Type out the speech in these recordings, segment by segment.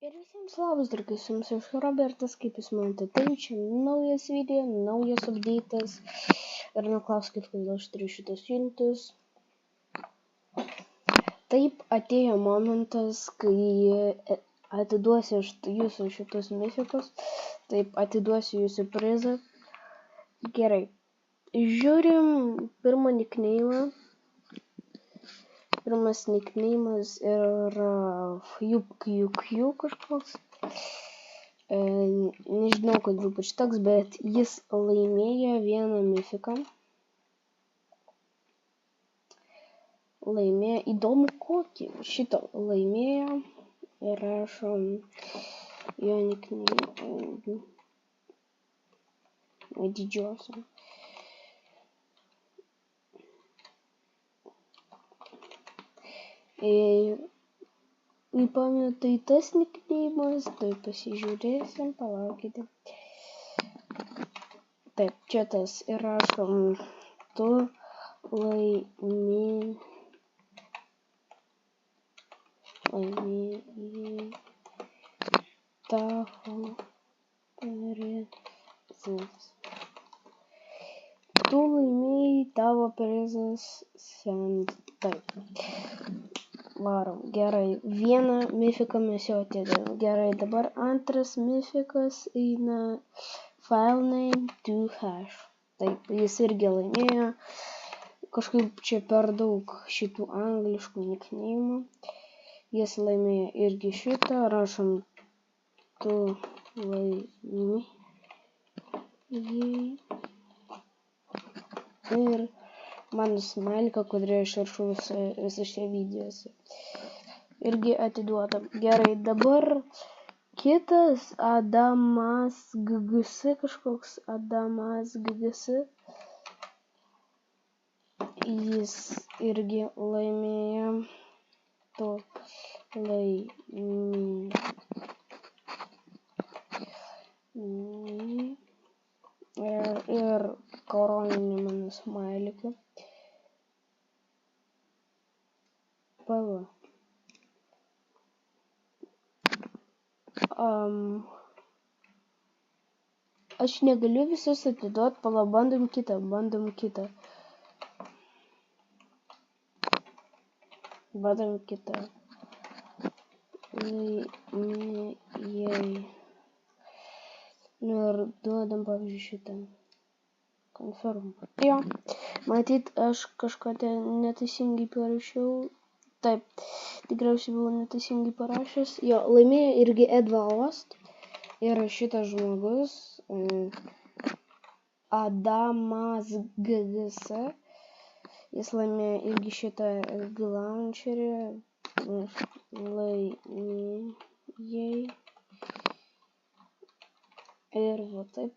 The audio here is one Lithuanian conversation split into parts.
Ir visiems labas, draugai, su jumis aš Robertas, kaip jūs manote, tai čia naujas video, naujas update'as. Ir neklauskit, kodėl aš turiu šitas jungtis. Taip atėjo momentas, kai atiduosiu jūsų šitus mifikus. Taip atiduosiu jūsų prizą. Gerai. Žiūrim pirmą nickname'ą. Pirmas nickname'as yra FUQQ kažkoks. Nežinau, kodėl ypač toks, bet jis laimėjo vieną mifiką. Laimėjo, įdomu kokį. Šito laimėjo ir rašom jo nickname. Didžiosiam. Įpaminu, tai tas nickname'as, tai pasižiūrėsim, palaukite. Taip, čia tas ir rašom, tu laimėjai tavo prizas. Tu laimėjai tavo prizas, taip. Varom, gerai, vieną mifiką mes jau atidėjom. Gerai, dabar antras mifikas eina filename 2hash. Taip, jis irgi laimėjo. Kažkaip čia per daug šitų angliškų nickname'ų. Jis laimėjo irgi šitą, rašom tu laimėjai. Ir mano smailika, kurį aš rašau visose videose. Irgi atiduodam. Gerai, dabar kitas Adamas GGS, kažkoks Adamas GGS. Jis irgi laimėjo. Tu laimėjai. Ir koroninį mano smailiką. Pala. Aš negaliu visus atiduot, pala, bandom kitą. Laimėjai. Ir duodam, pavyzdžiui, šitą. Confirm. Jo, matyt, aš kažką neteisingai parašiau. Taip, tikriausiai buvau neteisingai parašęs. Jo, laimėjo irgi Edvaost. Ir šitas žmogus, Adamas GGS. Jis laimėjo irgi šitą launcherį. Laimėjai. Ir va taip.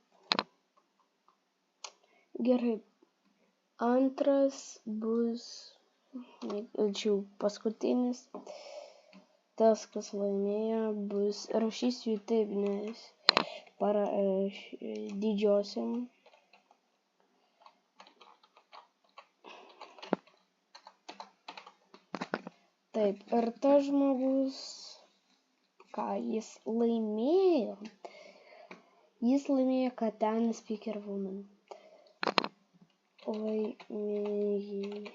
Gerai. Antras bus, čia paskutinis. Tas, kas laimėjo, bus, rašysiu taip, nes didžiosiam. Taip, ir tas žmogus, ką jis laimėjo? Jis laimėjo Katana Speaker Woman. Laimėjai.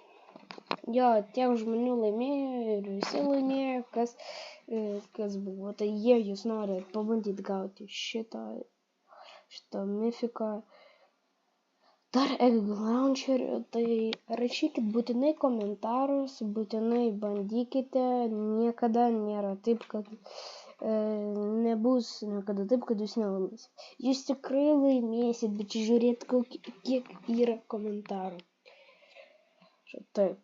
Jo, tiek žmonių laimėjo ir visi laimėjo, kas buvo. Tai jei jūs norit pabandyti gauti šitą mifiką, dar egg launcherį, tai rašykit būtinai komentarus, būtinai bandykite. Niekada nėra taip, kad nebus niekada taip, kad jūs nelaimėsit. Jūs tikrai laimėsit, bet žiūrėt, kiek yra komentarų. Taip.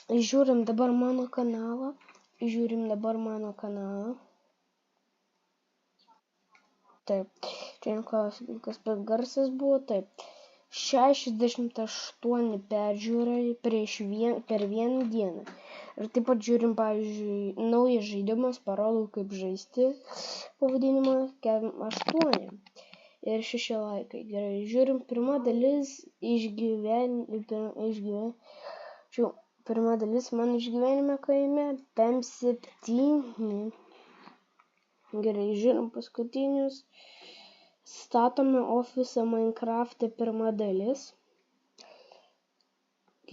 Žiūrim dabar mano kanalą. Taip. Čia neklausimas, bet garsas buvo taip. 68 peržiūrai per vieną dieną. Ir taip pat žiūrim, pavyzdžiui, naujas žaidimas, parodau kaip žaisti, pavadinimą 8 ir 6 laikai. Gerai, žiūrim, pirma dalis pirma dalis mano išgyvenime kaime, PEM 7 Gerai, žiūrim paskutinius. Statome ofisą Minecraft'e pirma dalis.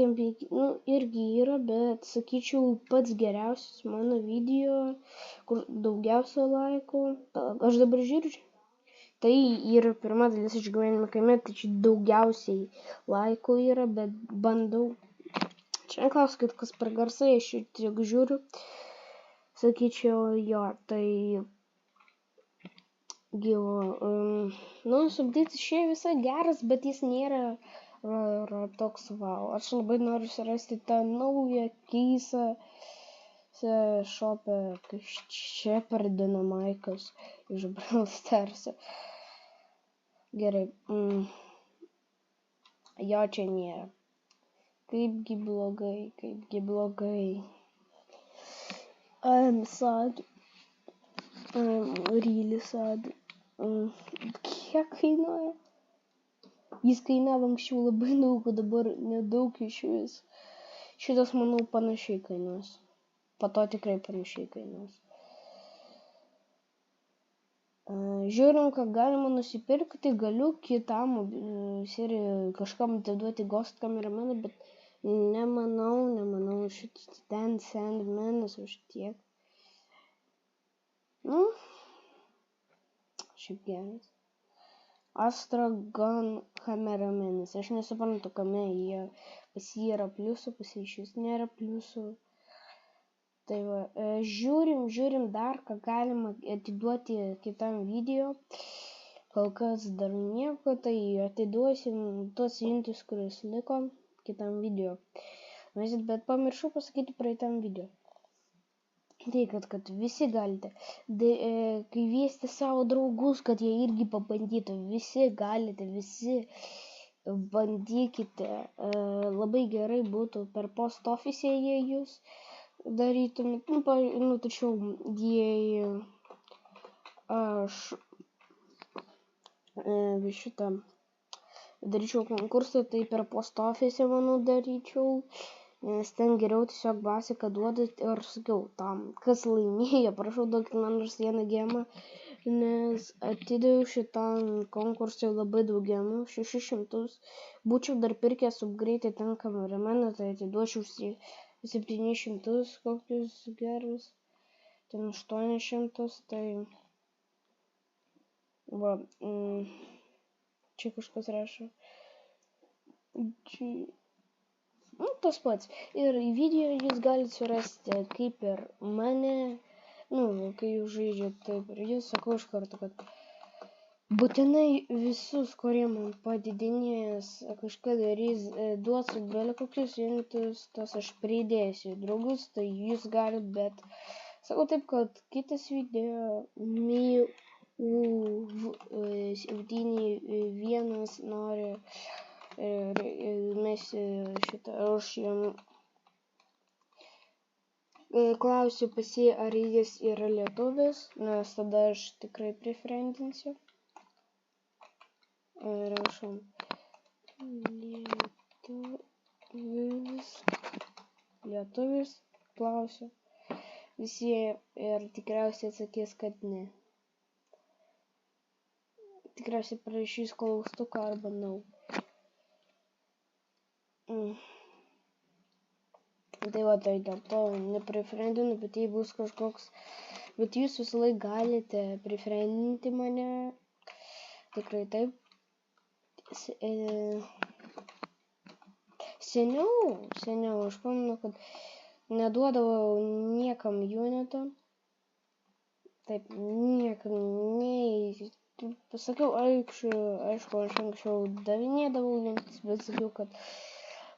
Irgi yra, bet sakyčiau pats geriausias mano video, kur daugiausia laikų. Aš dabar žiūriu. Tai yra pirma dalis iš gyvenimo kaime, tai čia daugiausiai laikų yra, bet bandau. Čia neklauskit, kas per garsai, aš tik žiūriu. Sakyčiau, jo, tai gyvo. Subdytis išėjo visai geras, bet jis nėra toks wow. Aš labai noriu surasti tą naują keisą šopę, kai čia per Dynamaikas iš Brawl Stars'o. Gerai. Jo čia nėra. Kaipgi blogai. I'm sad. I'm really sad. Kiek kainuoja? Jis kainavo anksčiau labai daug, o dabar nedaug iš vis. Šitas, manau, panašiai kainuos. Po to tikrai panašiai kainuos. Žiūrim, ką galima nusipirkti. Galiu kitam serijai kažkam atiduoti Ghost kamerameną, bet nemanau šitas ten Sandmanas už tiek. Šiaip geras. Astragon kameramenas. Aš nesuprantu, kame jie. Pas jį yra pliusų, pas jį iš vis nėra pliusų. Tai va, žiūrim dar, ką galima atiduoti kitam video. Kol kas dar nieko, tai atiduosim tuos vintus, kuris liko kitam video. Bet pamiršau pasakyti praeitam video. Tai, kad visi galite, kviesti savo draugus, kad jie irgi pabandytų. Visi galite, visi bandykite. Labai gerai būtų per post office, jei jūs darytumėt. Tačiau jei aš šitą daryčiau konkursą, tai per post office, manau, daryčiau. Nes ten geriau tiesiog basiką duodat ir sakiau tam, kas laimėjo, prašau duokit man nors vieną gemą, nes atidaviau šitam konkursui labai daug gemų, 600. Būčiau dar pirkęs upgrade ten kamerameną, tai atiduočiau 700 kokius gerus, ten 800, tai va, čia kažkas rašo. Tas pats. Ir video jūs galite surasti kaip ir mane, kai jūs žaidžiat taip ir jūs, sakau iš karto, kad būtinai visus, kurie man padidinės kažką darys, duosit bele kokius vienetus, tas aš pridėsiu draugus, tai jūs galit, bet sakau taip, kad kitas video vienas nori mes šitą, aš jam klausiu pas jį, ar jis yra lietuvis, nes tada aš tikrai prifriendinsiu. Rašom lietuvis, klausiu. Visi ir tikriausiai atsakys, kad ne. Tikriausiai parašys klaustuką arba no. Tai va, tai dėl to neprifriendinu, bet jei bus kažkoks, bet jūs visą laik galite prifriendinti mane, tikrai taip. Seniau, aš pamenu, kad neduodavau niekam unito, taip, niekam, pasakiau, aišku, aš anksčiau davinėdavau jums, bet sakiau, kad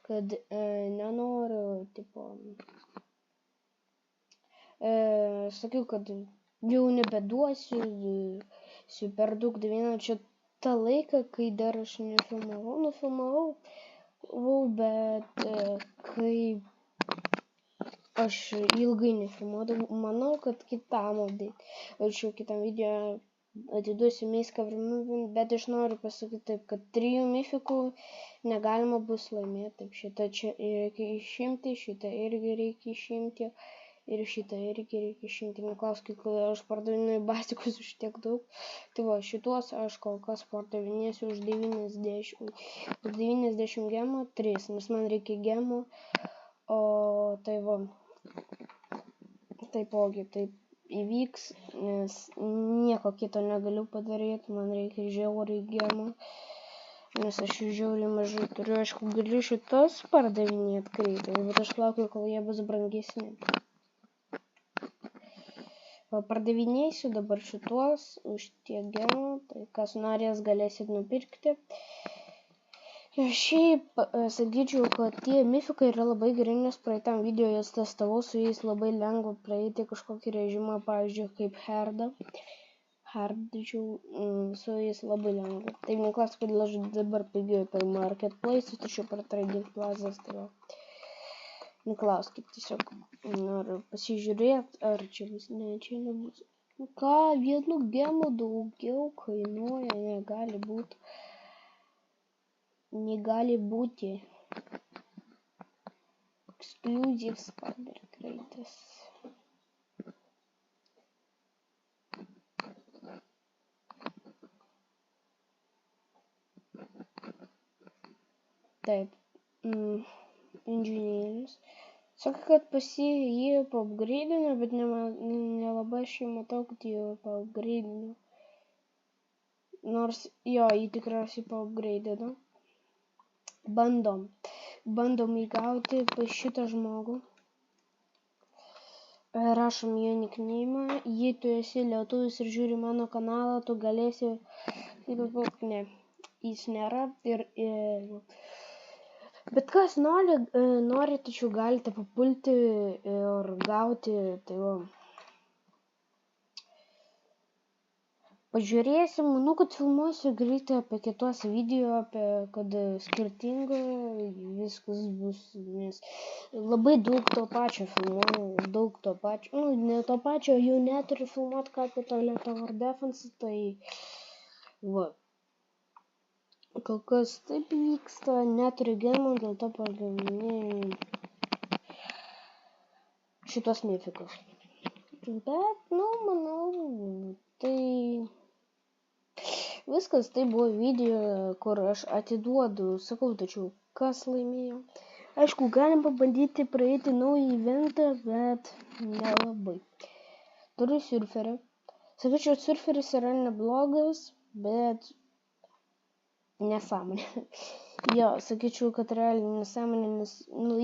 nenoriu, sakiau, kad jau nebeduosiu, per daug davino, čia tą laiką, kai dar aš nufilmavau, bet kai aš ilgai nefilmuodavau, manau, kad kitam video atiduosiu Maze Coverman, bet aš noriu pasakyti taip, kad 3 mifikų negalima bus laimėti. Taip, šitą čia reikia išimti, šitą irgi reikia išimti Ir šitą irgi reikia išimti. Neklauskit, kodėl aš pardavinėju basikus už tiek daug. Tai va, šituos aš kol kas pardavinėsiu už 90 gemų 3, nes man reikia gemų. O tai va, taipogi taip įvyks, nes nieko kito negaliu padaryti, man reikia žiauriai gemų. Nes aš jų žiauriai mažai turiu, aišku, galiu šitos pardavinėti greitai, bet aš laukiu, kol jie bus brangesni. Pardavinėsiu dabar šituos už tiek gemų, tai kas norės galėsit nupirkti. Ir šiaip sakyčiau, kad tie mifikai yra labai geri, nes praeitam video jas testavau, su jais labai lengva praeiti kažkokį režimą, pavyzdžiui, kaip herdą. Su jais labai lengva. Tai neklauskit, kodėl aš dabar pigiuoju per marketplace, tačiau per trading plazas, tai va. Neklauskit, tiesiog noriu pasižiūrėti, ar čia bus, ne, čia nebus. Ką, vienu gemu daugiau kainuoja, negali būti. Negali būti. Exclusive spider crates. Taip. Inžinierius. Sako, kad jį paupgreidino, bet nelabai aš jį matau, kad jį paupgreidino. Nors jo, jį tikriausiai paupgreidino. Bandom įgauti pas šitą žmogų. Rašom jo nickname'ą. Jei tu esi lietuvis ir žiūri mano kanalą, tu galėsi... Ne, jis nėra. Bet kas nori, tačiau galite papulti ir gauti. Tai va. Pažiūrėsim, manau, kad filmuosiu greitai apie kitos video, apie kad skirtingai viskas bus, nes labai daug to pačio filmuoju, ne to pačio, jau neturiu filmuoti ką apie Tower Defense, tai va. Kol kas taip vyksta, neturiu gemų, dėl to pardavinėju šitos mifikus. Bet, manau, tai... Viskas, tai buvo video, kur aš atiduodu, sakau, tačiau kas laimėjo. Aišku, galim pabandyti praeiti naują eventą, bet nelabai. Turiu surferį. Sakyčiau, surferis yra neblogas, bet nesąmonė. Jo, sakyčiau, kad realiai nesąmonė, nes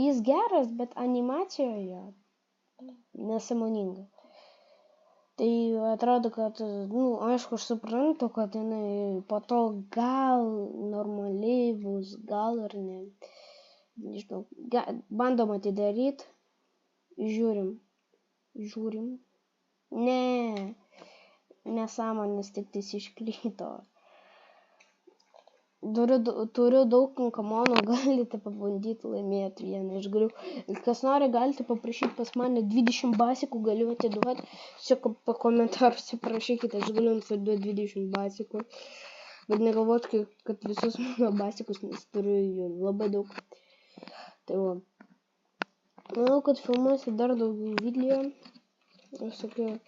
jis geras, bet animacijoje nesąmoninga. Tai atrodo, kad, aišku, aš suprantu, kad jinai po to gal normaliai bus, gal ir ne. Nežinau, bandom atidaryti, žiūrim. Ne, nesąmonės tik tais išklyto. Turiu daug kamonų, galite pabandyti laimėti vieną iš galiu. Kas nori, galite paprašyti pas mane 20 basikų, galiu atiduoti. Tiesiog po komentaruose prašykite, aš galiu atiduoti 20 basikų. Bet negalvot, kad visus mano basikus, nes turiu jų labai daug. Tai va. Manau, kad filmuosiu dar daugiau video. Aš sakiau,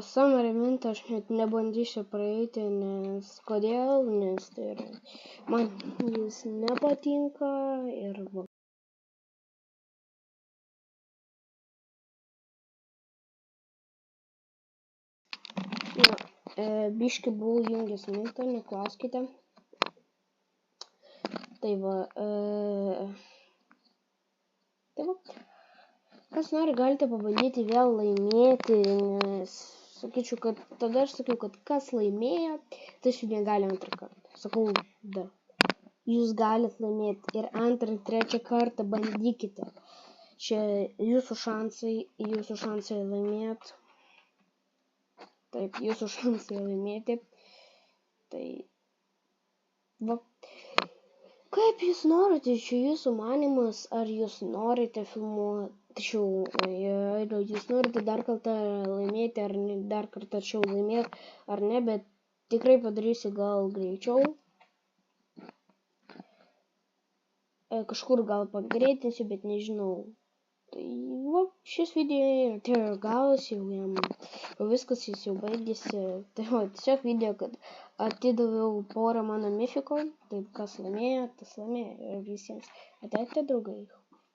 summer event aš net nebandysiu praeiti, nes kodėl, nes tai yra, man jis nepatinka ir va. Biški buvau jungęs mintą, neklauskite. Tai va, kas nori, galite pabandyti vėl laimėti, nes sakyčiau, kad tada aš sakiau, kad kas laimėjo, tai aš jų negali antrą kartą. Sakau, da. Jūs galite laimėti ir antrą, trečią kartą bandykite. Čia jūsų šansai laimėti. Taip, jūsų šansai laimėti. Tai, va. Kaip jūs norite, čia jūsų manimas, ar jūs norite filmuoti, tačiau, jūs norite dar kartą laimėti, ar dar kartą tačiau laimėti, ar ne, bet tikrai padarysiu gal greičiau. Kažkur gal pagreitinsiu, bet nežinau. Tai va, šis video tai gavosi, jau viskas jis jau baigėsi. Tai va, tiesiog video, kad atidaviau porą mano mifiko, taip kas laimėjo, tas laimėjo. Ir visiems ateikite draugai.